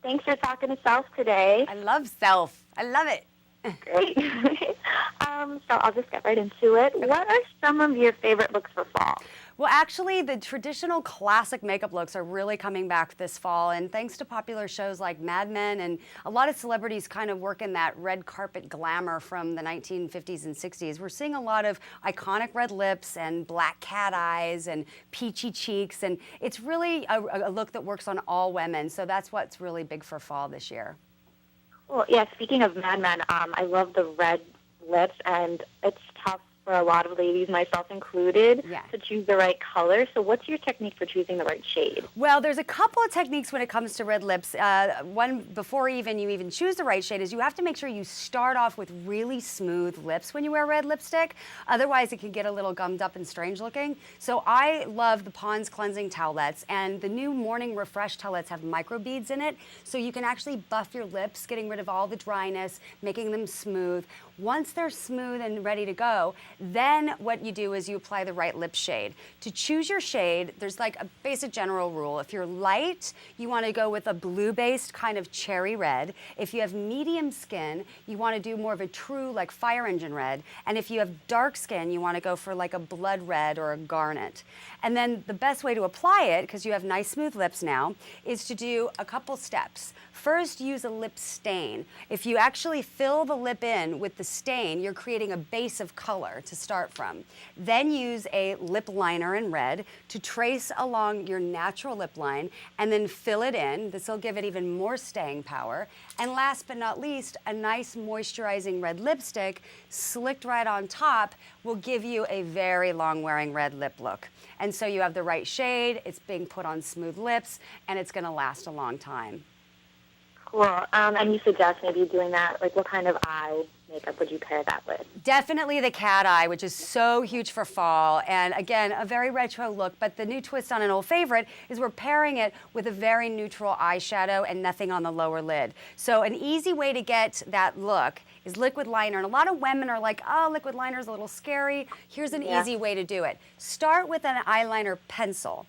Thanks for talking to Self today. I love Self. I love it. Great. So I'll just get right into it. Okay. What are some of your favorite looks for fall? Well, actually, the traditional classic makeup looks are really coming back this fall, and thanks to popular shows like Mad Men, and a lot of celebrities kind of work in that red carpet glamour from the 1950s and 60s. We're seeing a lot of iconic red lips and black cat eyes and peachy cheeks, and it's really a look that works on all women, so that's what's really big for fall this year. Well, yeah, speaking of Mad Men, I love the red lips, and it's tough for a lot of ladies, myself included, to choose the right color. So what's your technique for choosing the right shade? Well, there's a couple of techniques when it comes to red lips. One, before you even choose the right shade, is you have to make sure you start off with really smooth lips when you wear red lipstick. Otherwise, it can get a little gummed up and strange looking. So I love the Pond's Cleansing Towelettes, and the new Morning Refresh Towelettes have micro beads in it, so you can actually buff your lips, getting rid of all the dryness, making them smooth. Once they're smooth and ready to go, then what you do is you apply the right lip shade. To choose your shade, there's like a basic general rule. If you're light, you want to go with a blue-based kind of cherry red. If you have medium skin, you want to do more of a true like fire engine red. And if you have dark skin, you want to go for like a blood red or a garnet. And then the best way to apply it, because you have nice smooth lips now, is to do a couple steps. First, use a lip stain. If you actually fill the lip in with the stain, you're creating a base of color to start from. Then use a lip liner in red to trace along your natural lip line and then fill it in. This will give it even more staying power. And last but not least, a nice moisturizing red lipstick slicked right on top will give you a very long wearing red lip look. And so you have the right shade, it's being put on smooth lips, and it's gonna last a long time. Cool. And you suggest maybe doing that, like what kind of eye makeup would you pair that with? Definitely the cat eye, which is so huge for fall. And again, a very retro look, but the new twist on an old favorite is we're pairing it with a very neutral eyeshadow and nothing on the lower lid. So an easy way to get that look is liquid liner. And a lot of women are like, oh, liquid liner is a little scary. Here's an easy way to do it. Start with an eyeliner pencil.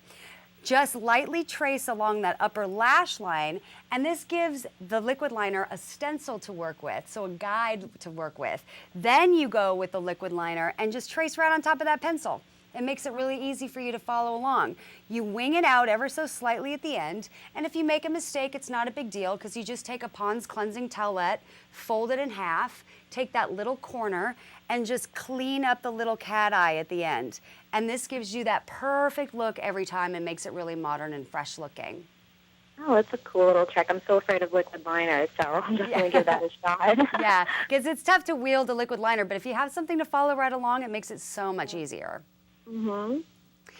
Just lightly trace along that upper lash line, and this gives the liquid liner a stencil to work with, so a guide to work with. Then you go with the liquid liner and just trace right on top of that pencil. It makes it really easy for you to follow along. You wing it out ever so slightly at the end, and if you make a mistake, it's not a big deal because you just take a Pond's Cleansing Towelette, fold it in half, take that little corner, and just clean up the little cat eye at the end. And this gives you that perfect look every time and makes it really modern and fresh looking. Oh, that's a cool little trick. I'm so afraid of liquid liner, so I'm just going to give that a shot. Yeah, because it's tough to wield a liquid liner, but if you have something to follow right along, it makes it so much easier. Mm-hmm.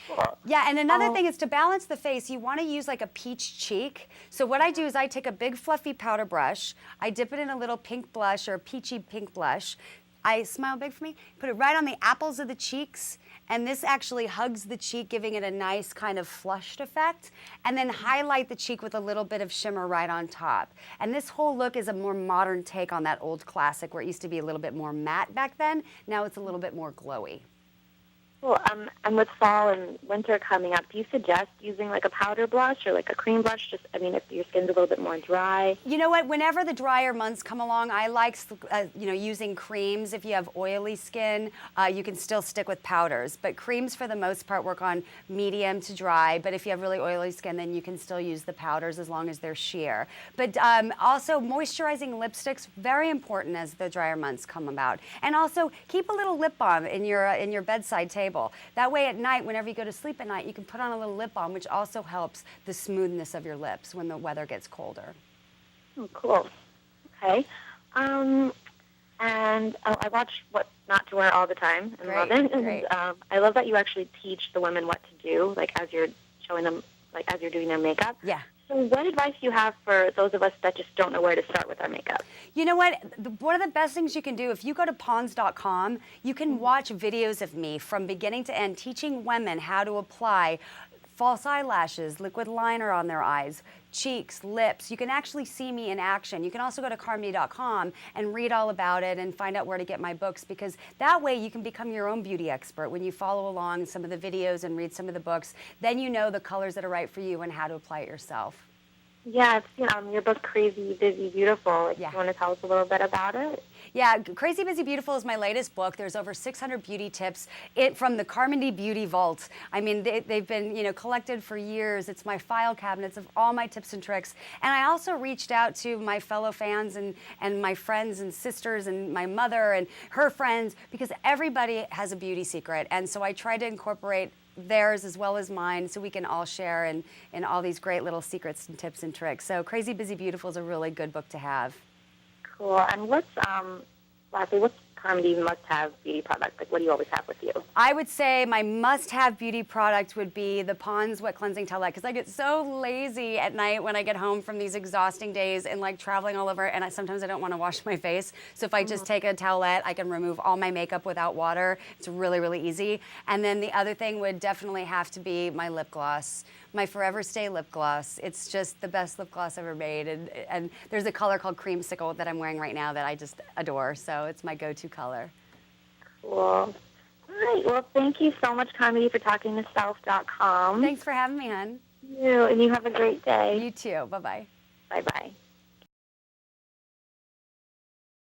Cool. Yeah, and another thing is to balance the face, you want to use like a peach cheek. So what I do is I take a big fluffy powder brush, I dip it in a little pink blush or peachy pink blush. I smile big for me, put it right on the apples of the cheeks, and this actually hugs the cheek, giving it a nice kind of flushed effect, and then highlight the cheek with a little bit of shimmer right on top. And this whole look is a more modern take on that old classic where it used to be a little bit more matte back then. Now it's a little bit more glowy. Cool. And with fall and winter coming up, do you suggest using like a powder blush or like a cream blush? Just, I mean, if your skin's a little bit more dry. You know what? Whenever the drier months come along, I like, using creams. If you have oily skin, you can still stick with powders. But creams, for the most part, work on medium to dry. But if you have really oily skin, then you can still use the powders as long as they're sheer. But also, moisturizing lipsticks, very important as the drier months come about. And also, keep a little lip balm in your bedside table. That way at night, whenever you go to sleep at night, you can put on a little lip balm, which also helps the smoothness of your lips when the weather gets colder. Oh, cool. Okay. And I watch What Not to Wear all the time and love it. And I love that you actually teach the women what to do, like as you're showing them, like as you're doing their makeup. Yeah. So what advice do you have for those of us that just don't know where to start with our makeup? You know what? One of the best things you can do, if you go to ponds.com, you can watch videos of me from beginning to end teaching women how to apply false eyelashes, liquid liner on their eyes, cheeks, lips. You can actually see me in action. You can also go to carmindy.com and read all about it and find out where to get my books, because that way you can become your own beauty expert. When you follow along some of the videos and read some of the books, then you know the colors that are right for you and how to apply it yourself. Yeah, I've seen your book, Crazy, Busy, Beautiful. Like, Yeah. you want to tell us a little bit about it? Yeah, Crazy Busy Beautiful is my latest book. There's over 600 beauty tips from the Carmindy Beauty Vault. I mean, they've been, collected for years. It's my file cabinets of all my tips and tricks. And I also reached out to my fellow fans and my friends and sisters and my mother and her friends, because everybody has a beauty secret. And so I tried to incorporate theirs as well as mine, so we can all share in all these great little secrets and tips and tricks. So Crazy Busy Beautiful is a really good book to have. Cool. And lastly, what's Carmindy's must-have beauty product? Like, what do you always have with you? I would say my must-have beauty product would be the Pond's Wet Cleansing Towelette, because I get so lazy at night when I get home from these exhausting days and like traveling all over, and sometimes I don't want to wash my face. So if I just take a towelette, I can remove all my makeup without water. It's really, really easy. And then the other thing would definitely have to be my lip gloss. My Forever Stay lip gloss. It's just the best lip gloss ever made. And there's a color called Creamsicle that I'm wearing right now that I just adore. So it's my go-to color. Cool. All right. Well, thank you so much, Carmindy, for talking to self.com. Thanks for having me, hon. And you have a great day. You too. Bye-bye. Bye-bye.